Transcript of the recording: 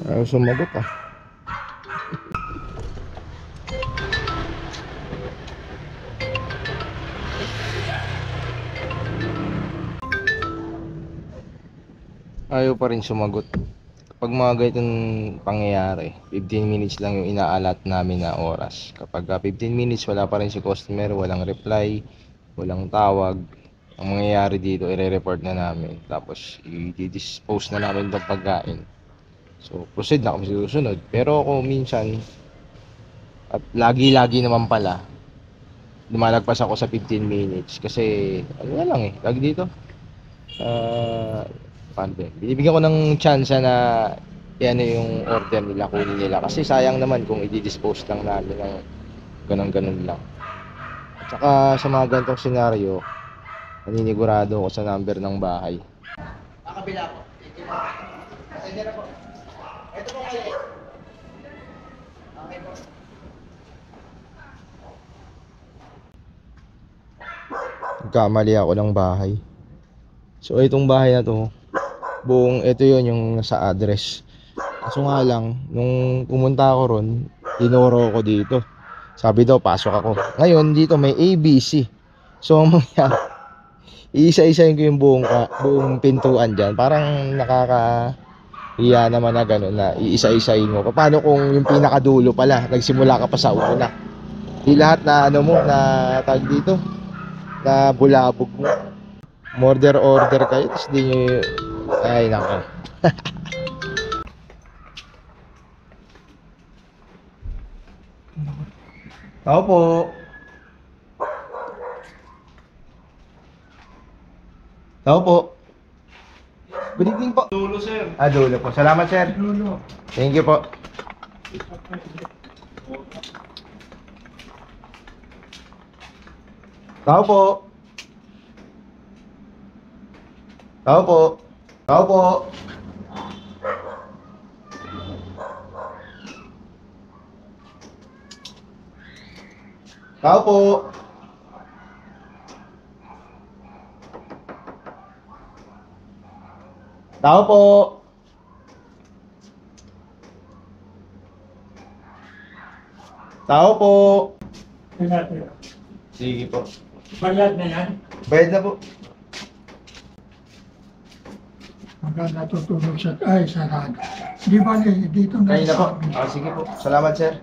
Ayaw sumagot ah. Ayaw pa rin sumagot. Kapag mga ganitong pangyayari, 15 minutes lang yung inaalat namin na oras. Kapag 15 minutes wala pa rin si customer, walang reply, walang tawag, ang mangyayari dito, i-report na namin. Tapos, i-dispose na namin itong pagkain. So, proceed na kami sa susunod. Pero kung minsan, at lagi-lagi naman pala, lumalagpas ako sa 15 minutes. Kasi, ano na lang eh, lagi dito. Paano ba? Binibigyan ko ng chance na yan yung order nila, kunin nila. Kasi sayang naman kung i-dispose lang namin ng ganun-ganun lang. At saka sa mga ganitong senaryo, naninigurado ako sa number ng bahay. Kakabila po. Pasensya na po. Ito po kayo. Okay po. Nagkamali ako ng bahay. So itong bahay na to, buong ito yon yung nasa address. Kaso nga lang, nung pumunta ako ron, tinuro ko dito. Sabi daw, pasok ako. Ngayon, dito may ABC. So, ang mangyari, iisa-isahin ko yung buong pintuan dyan. Parang nakakahiya naman na gano'n na iisa-isahin mo. Paano kung yung pinakadulo pala, nagsimula ka pa sa una? Di lahat na ano mo, na tag dito, na bulabog mo. Order kayo, tapos di nyo, ay nako. Tao po. Tao po. Good evening po. Dulo, sir. Dulo po. Salamat, sir. Dulo. Thank you po. Tao po. Tao po. Tao po. Tao po. Tao po. Tao po. Sige po. Bayad na yan. Bayad na po. Hanggang natutulog siya. Ay, sarado. Di ba dito na Kayo na po. Sige po. Salamat, sir.